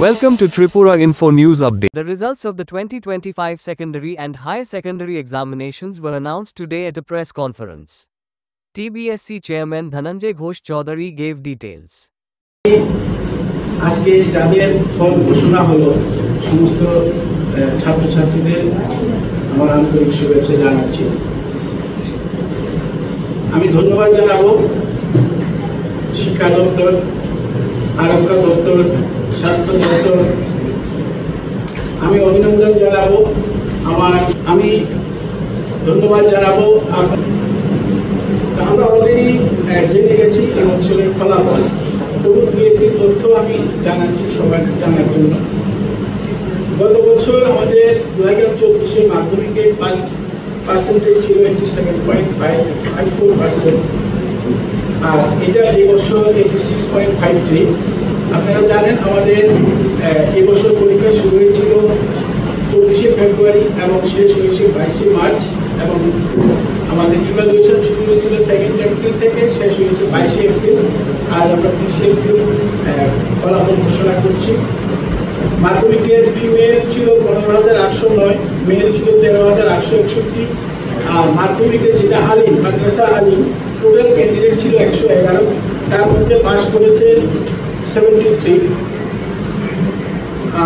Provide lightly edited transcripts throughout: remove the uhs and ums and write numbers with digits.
Welcome to Tripura Info News Update. The results of the 2025 secondary and higher secondary examinations were announced today at a press conference. TBSC Chairman Dhananjay Ghosh Chaudhary gave details. আজকে যাদের ফল ঘোষণা হলো সমস্ত ছাত্রছাত্রীদের আমার আন্তরিক শুভেচ্ছা জানাচ্ছি। আমি ধন্যবাদ জানাবো শিক্ষা দপ্তর, আরক্ষা দপ্তর, স্বাস্থ্য দপ্তর। আমি অভিনন্দন জানাবো আমি ধন্যবাদ জানাবো। আমরা অলরেডি জেনে গেছি এই বছরের ফলাফল, তবু একটি তথ্য আমি জানাচ্ছি সবার জানার জন্য। গত বছর আমাদের 2024 মাধ্যমিকের পাস পার্সেন্টেজ ছিল 87.54%, আর এটা এবছর 86.53। আপনারা জানেন আমাদের এবছর পরীক্ষা শুরু হয়েছিল 24 ফেব্রুয়ারি এবং শেষ হয়েছে 22 মার্চ, এবং আমাদের ইভ্যালুয়েশন শুরু হয়েছিল 2 এপ্রিল থেকে, শেষ হয়েছে 22 এপ্রিল। আজ আমরা 30 এপ্রিল ফলাফল ঘোষণা করছি। মাধ্যমিকের ফিমেল ছিল 15,809, মেল ছিল 13,861, আর মাধ্যমিকে যেটা আলিম মাদ্রাসা আলিম টোটাল ক্যান্ডিডেট ছিল 111, তার মধ্যে পাস করেছে 73।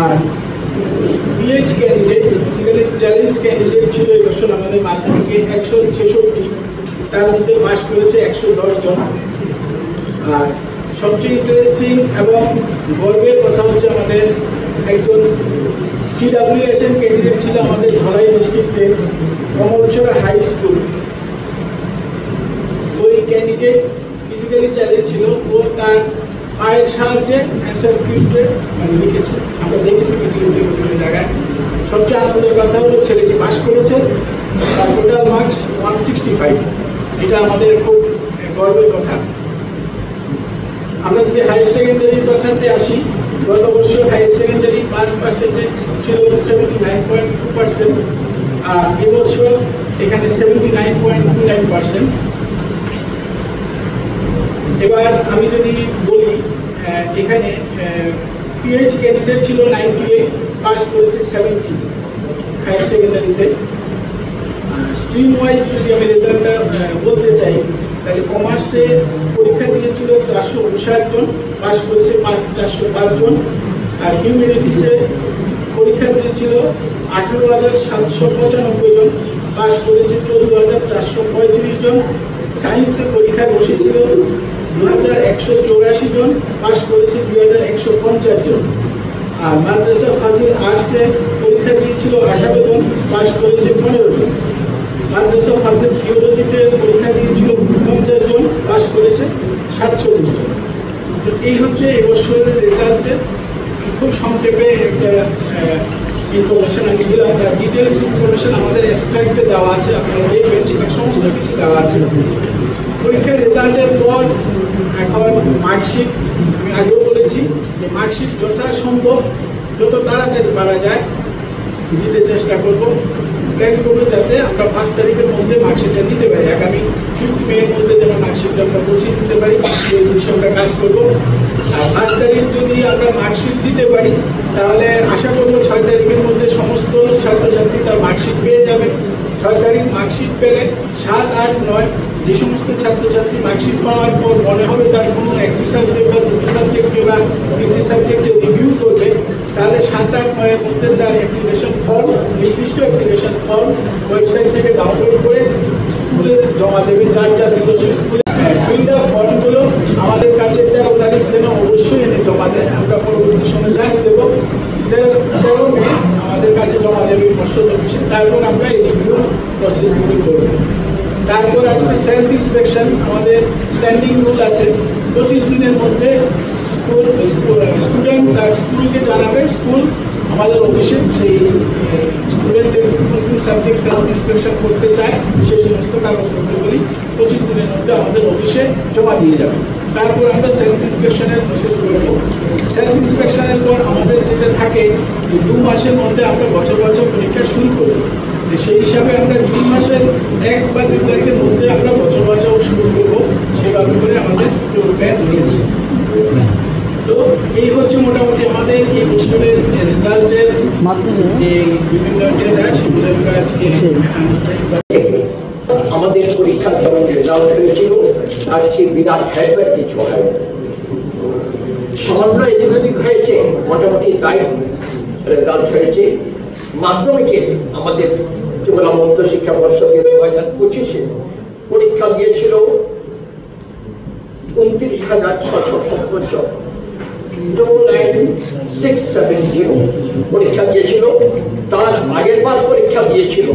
আর PH candidate physically challenged candidate ছিল এবছর আমাদের মাধ্যমিকে 166, তার মধ্যে পাস করেছে 110 জন। আর সবচেয়ে ইন্টারেস্টিং এবং গর্বের কথা হচ্ছে আমাদের একজন CWSM ক্যান্ডিডেট ছিল আমাদের ধলাই ডিস্ট্রিক্টের কমলছড়া হাই স্কুল। ওই ক্যান্ডিডেট ফিজিক্যালি চ্যালেঞ্জ ছিল, ও তার পায়ের সাহায্যে অ্যান্সার স্ক্রিপ্টে লিখেছে, আমরা দেখেছি বিভিন্ন জায়গায়। সবচেয়ে আনন্দের কথা হলো ছেলেটি পাস করেছে, তার টোটাল মার্কস 165। এটা আমাদের খুব গর্বের কথা। আমরা যদি হায়ার সেকেন্ডারির কথাতে আসি, গত বছর হায়ার সেকেন্ডারি পাস পার্সেন্টেজ ছিল 79.2%, আর এবছর এখানে 79.29%। এবার আমি যদি বলি, এখানে পিএইচ ক্যান্ডিডেট ছিল 98, পাস করেছে 70 হায়ার সেকেন্ডারিতে। স্ট্রিম ওয়াইজ যদি আমি রেজাল্টটা বলতে চাই, তাহলে কমার্সে পরীক্ষা দিয়েছিল 459 জন, পাস করেছে 405 জন। আর হিউম্যানিটিসে পরীক্ষা দিয়েছিল 18,795 জন, পাস করেছে 14,435 জন। সায়েন্সে পরীক্ষা বসেছিল 2,184 জন, পাস করেছে 2,150 জন। আর মাদ্রাসা ফাজিল আর্টসে পরীক্ষা দিয়েছিল 18 জন, পাস করেছে 15 জন। মাদ্রাসা ফাজিল থিওলজিতে পরীক্ষা দিয়েছিল 50 জন, পাস করেছে 47 জন। তো এই হচ্ছে এবছরের রেজাল্টের খুব সংক্ষেপে একটা ইনফরমেশন আমি দিলাম। তার ডিটেলস ইনফরমেশন আমাদের অ্যাবস্ট্রাক্টে দেওয়া আছে, আপনারা দেখবেন সেখানে সমস্ত কিছু দেওয়া আছে। পরীক্ষার রেজাল্টের পর এখন মার্কশিট, আমি আগেও বলেছি যে মার্কশিট যথাসম্ভব যত তাড়াতাড়ি পারা যায় দিতে চেষ্টা করবো, প্ল্যান করবো, যাতে আমরা 5 তারিখের মধ্যে মার্কশিটটা দিতে পারি। আগামী 5 মের মধ্যে যেন মার্কশিটটা আমরা পৌঁছে দিতে পারি, সেই বিষয়ে আমরা কাজ করবো। আর 5 তারিখ যদি আমরা মার্কশিট দিতে পারি, তাহলে আশা করবো 6 তারিখের মধ্যে সমস্ত ছাত্রছাত্রী তার মার্কশিট পেয়ে যাবে। 6 তারিখ মার্কশিট পেলে 7, 8, 9 যে সমস্ত ছাত্রছাত্রী মার্কশিট পাওয়ার পর মনে হবে তার কোনো একটি সাবজেক্ট বা দুটি সাবজেক্টে বা 3টি সাবজেক্টে রিভিউ করবে, তাহলে 7, 8, 9 এর মধ্যে তার অ্যাপ্লিকেশন ফর্ম, নির্দিষ্ট অ্যাপ্লিকেশন ফর্ম ওয়েবসাইট থেকে ডাউনলোড করে স্কুলে জমা দেবে। যার যার নিজস্ব স্কুলে ফিল্ড আপ ফর্মগুলো আমাদের কাছে 13 তারিখ যেন অবশ্যই এনে জমা দেয়। আমরা পরবর্তী সময় জানিয়ে দেবো। 13 মে আমাদের কাছে জমা দেবে পর্ষদ অফিসে, তারপর আমরা এই রিভিউ প্রসেসগুলি করব। তারপর আসবে সেলফ ইন্সপেকশন। আমাদের স্ট্যান্ডিং রুল আছে, 25 দিনের মধ্যে স্টুডেন্ট তার স্কুলকে জানাবে, স্কুল আমাদের অফিসে সেই স্টুডেন্টের কোন সাবজেক্ট সেলফ ইন্সপেকশন করতে চায় সেই সমস্ত কাগজপত্রগুলি 25 দিনের মধ্যে আমাদের অফিসে জমা দিয়ে যাবে। তারপর আমরা সেলফ ইন্সপেকশনের প্রসেস করব। সেলফ ইন্সপেকশনের পর আমাদের যেটা থাকে যে 2 মাসের মধ্যে আমরা বছর পরীক্ষা শুরু করব। সেই হিসাবে আমরা জুন মাসের 1 বা 2 তারিখের মধ্যে আমরা বছর শুরু করবো, সেভাবে করে আমাদের প্ল্যান রয়েছে। তো এই হচ্ছে মোটামুটি আমাদের এই বছরের রেজাল্টের যে বিভিন্ন ডেটা সেগুলো আমরা আজকে আনুষ্ঠানিকভাবে আমাদের পরীক্ষার যেমন রেজাল্ট হয়েছিল তার চেয়ে বিরাট হ্যাডব্যাট কিছু হয় সামান্য এদিক ওদিক হয়েছে মোটামুটি তাই রেজাল্ট হয়েছে মাধ্যমিকে আমাদের ত্রিপুরা মধ্য শিক্ষা পর্ষদে 2025-এ পরীক্ষা দিয়েছিল 29,670 জন 29670 পরীক্ষা দিয়েছিল। তার আগের বার পরীক্ষা দিয়েছিল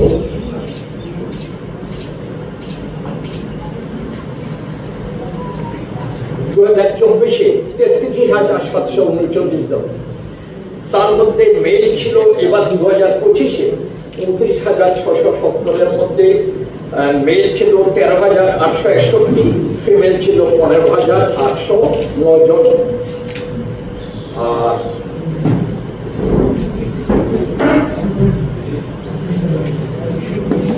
2024-এ 33,739 জন। তার মধ্যে মেল ছিল এবার 2025-এ 29,670-এর মধ্যে মেল ছিল 13,861, ফিমেল ছিল 15,809 জন। আর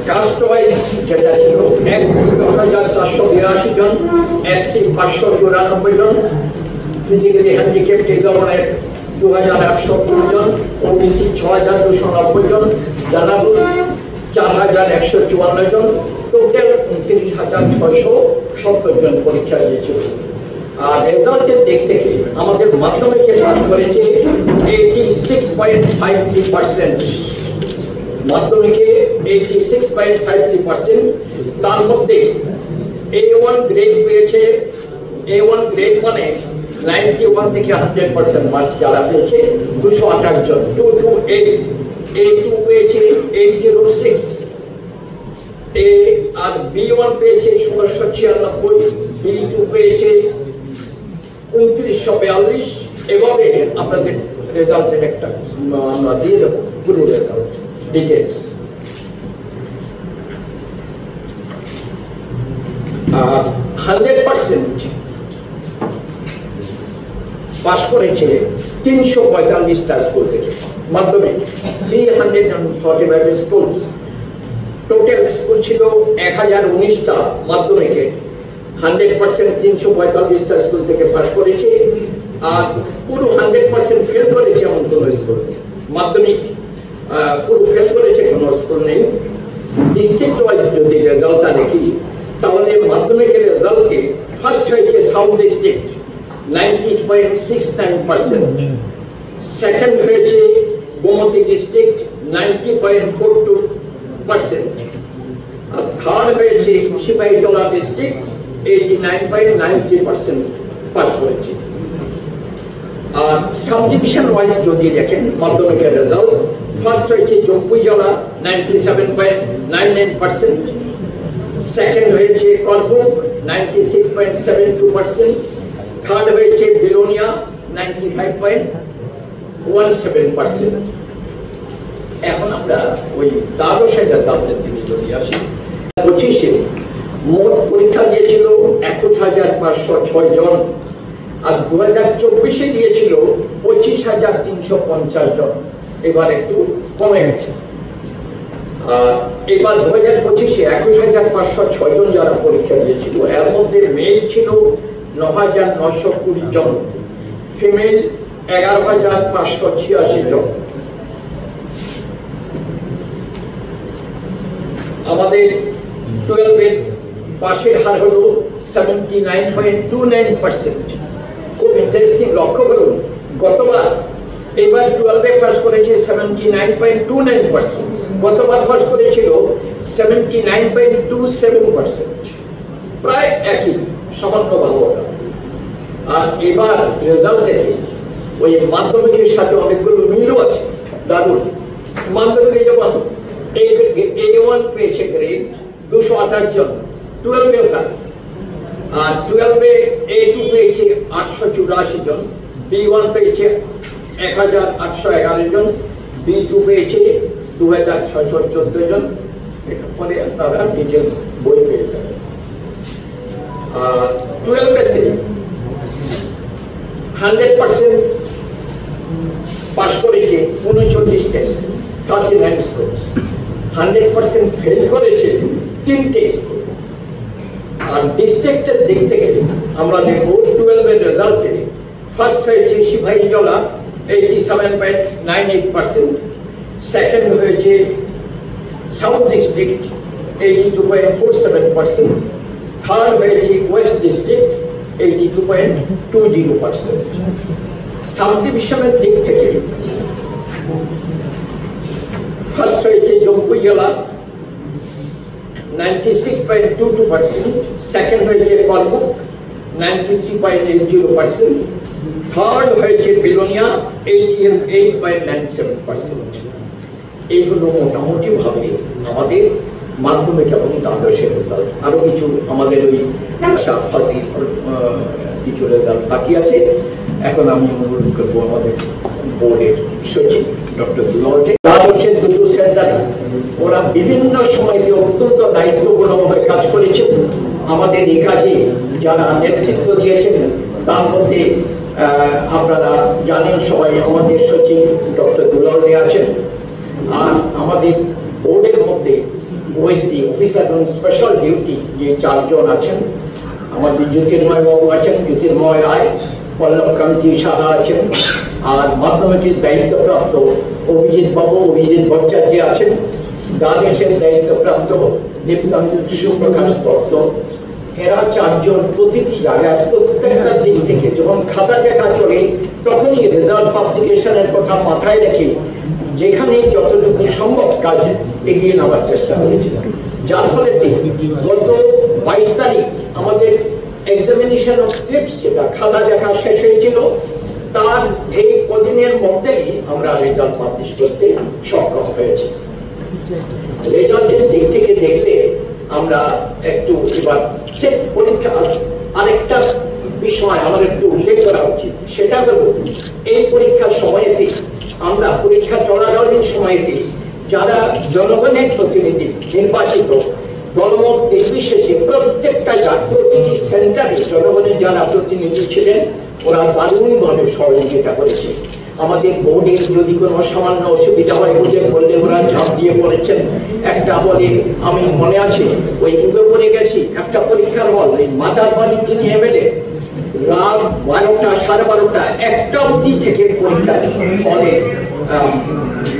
কাস্ট ওয়াইজ যেটা ছিল এসটি 10,482 জন, এসসি 594 জন, ফিজিক্যালি হ্যান্ডিক্যাপ্ট এই ধরনের 2,803 জন, ওবিসি 6,290 জন, জেনারেল 4,154 জন, টোটাল 29,670 জন পরীক্ষা দিয়েছিল। আর রেজাল্টের দিক থেকে আমাদের মাধ্যমিকে পাস করেছে 86.53%, মাধ্যমিকে 86.53%। তার মধ্যে A1 গ্রেড পেয়েছে, A1 গ্রেড মানে 91 থেকে 100% মার্কস যারা পেয়েছে 228 জন, 228। A2 পেয়েছে 806, আর B1 পেয়েছে 1696, B2 পেয়েছে 2942। এভাবে আপনাদের রেজাল্টের একটা আমরা দিয়ে দেবো পুরো রেজাল্ট ডিটেলস। 100% পাস করেছে 345টা স্কুল থেকে মাধ্যমিক, 345 স্কুলস। টোটাল স্কুল ছিল 1019টা মাধ্যমিকে, 100% 345টা স্কুল থেকে পাস করেছে। আর পুরো 100% ফেল করেছে এমন কোনো স্কুল মাধ্যমিক পুরো ফেল করেছে কোনো স্কুল নেই। ডিস্ট্রিক্ট ওয়াইজ যদি রেজাল্টটা দেখি তাহলে মাধ্যমিকের রেজাল্টে ফার্স্ট হয়েছে সাউথ ডিস্ট্রিক্ট 90.69%, সেকেন্ড হয়েছে গোমতী ডিস্ট্রিক্ট 90.42%, আর থার্ড হয়েছে সিপাহীজলা ডিস্ট্রিক্ট 89.90% পাস করেছে। আর সাব ডিভিশন ওয়াইজ যদি দেখেন মাধ্যমিকের রেজাল্ট, ফার্স্ট হয়েছে চৌপুইজলা 97.99%, সেকেন্ড হয়েছে করবুক 96.72%, থার্ড হয়েছে বিলোনিয়া 95.17%। এখন আমরা ওই দ্বাদশের রেজাল্টের দিকে যদি আসি, 25-এ মোট পরীক্ষা দিয়েছিল 21,506 জন, আর 2024-এ দিয়েছিল 25,350 জন, এবার একটু কমে গেছে। আর এবার 2025-এ 21,506 জন যারা পরীক্ষা দিয়েছিল, এর মধ্যে মেল ছিল 9,920 জন, ফিমেল 11,586 জন। আমাদের 12-এর পাশের হার হলো 79.29%। খুব ইন্টারেস্টিং, লক্ষ্য করুন গতবার, এবার 12-এ পাস করেছে 79.29%, গতবার পাস করেছিল 79.27%, প্রায় একই, সামান্য ভালো। আর এবার রেজাল্ট থেকে ওই মাধ্যমিকের সাথে অনেকগুলো মিলও আছে, দারুণ। মাধ্যমিকে যেমন A1 পেয়েছে গ্রেড 228 জন, 12-এও তাই। আর 12-এ A2 পেয়েছে 884 জন, B1 পেয়েছে 1,811 জন, B2 পেয়েছে 2,614 জন। এটা পরে আপনারা ডিটেলস বই পেয়ে যাবেন। আর 12-এতে 100% পাস করেছে 39 টেস্ট, 39 স্কুলস। 100% ফেল করেছে 3টে স্কুল। আর ডিস্ট্রিক্টের দিক থেকে আমরা দেখব 12-এর রেজাল্টে ফার্স্ট হয়েছে সিপাহীজলা 87.98%, সেকেন্ড হয়েছে সাউথ ডিস্ট্রিক্ট 82.47%, থার্ড হয়েছে ওয়েস্ট ডিস্ট্রিক্ট 82.20%। সাব ডিভিশনের দিক থেকে ফার্স্ট হয়েছে জম্পুই জেলা 96.22%, সেকেন্ড হয়েছে করমুক 93.80%, থার্ড হয়েছে বিলোনিয়া 88.97%। এইগুলো মোটামুটি ভাবে আমাদের মাধ্যমিক এবং দ্বাদশের রেজাল্ট। আরো কিছু আমাদের ওই ফাজিল কিছু রেজাল্ট বাকি আছে। এখন আমি অনুরোধ করবো আমাদের বোর্ডের সচিব ডক্টর দুলালকে। দ্বাদশের দুটো সেন্টার ওরা বিভিন্ন সময়তে অত্যন্ত দায়িত্বপূর্ণভাবে কাজ করেছে। আমাদের এই কাজে যারা নেতৃত্ব দিয়েছেন তার মধ্যে আপনারা জানেন সবাই আমাদের সচিব ডক্টর দুলাল দে আছেন। আর আমাদের বোর্ডের মধ্যে OSD officer on special duty যে চারজন আছেন, আমাদের জ্যোতির্ময় বাবু আছেন, জ্যোতির্ময় রায়, পল্লবকান্তি সাহা আছেন। আর মাধ্যমিকের দায়িত্বপ্রাপ্ত অভিজিৎ বাবু, অভিজিৎ ভট্টাচার্য আছেন। দ্বাদশের দায়িত্বপ্রাপ্ত দীপ্তান্ত সুপ্রকাশ দত্ত। এরা চারজন প্রতিটি জায়গায় প্রত্যেকটা দিক থেকে যখন খাতা দেখা চলে তখনই রেজাল্ট পাবলিকেশনের কথা মাথায় রেখে যেখানে যতটুকু সম্ভব কাজ এগিয়ে নেওয়ার চেষ্টা করেছিল। যার ফলে গত 22 তারিখ আমাদের এক্সামিনেশন অফ স্ক্রিপ্টস যেটা খাতা দেখা শেষ হয়েছিল, তার এই কদিনের মধ্যেই আমরা রেজাল্ট পাবলিশ করতে সক্ষম হয়েছি। রেজাল্টের দিক থেকে দেখলে আমরা একটু এবার পরীক্ষা আরেকটা বিষয় আমার একটু উল্লেখ করা উচিত। সেটা হলো এই পরীক্ষার সময়তে আমরা পরীক্ষা চলাকালীন সময়তে যারা জনগণের প্রতিনিধি নির্বাচিত দলমত নির্বিশেষে প্রত্যেকটা প্রতিটি সেন্টারে জনগণের যারা প্রতিনিধি ছিলেন ওরা দারুণভাবে সহযোগিতা করেছে। আমাদের বোর্ডের যদি কোনো সামান্য অসুবিধা হয় বুঝে বললে ওরা ঝাঁপ দিয়ে পড়েছেন। একটা হলে আমি মনে আছে ওই যুগে পড়ে গেছি, একটা পরীক্ষার হল এই মাতার বাড়ি যিনি এমএলএ রাত 12টা, 12:30, 1টা অবধি থেকে পরীক্ষা হলে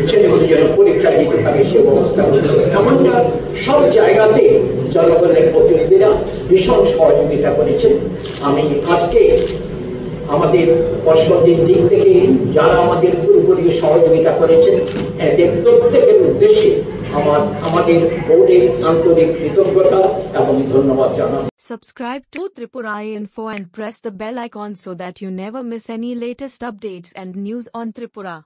ছেলেগুলো যেন পরীক্ষা দিতে পারে সে ব্যবস্থা। এমনটা সব জায়গাতে জনগণের প্রতিনিধিরা ভীষণ সহযোগিতা করেছেন। আমি আজকে আমাদের পর্ষদের দিক থেকে যারা আমাদের পুরোপুরি সহযোগিতা করেছেন এদের প্রত্যেকের উদ্দেশ্যে আমাদের বোর্ডের আন্তরিক কৃতজ্ঞতা এবং ধন্যবাদ জানাই। Subscribe to Tripura Info and press the bell icon so that you never miss any latest updates and news on Tripura.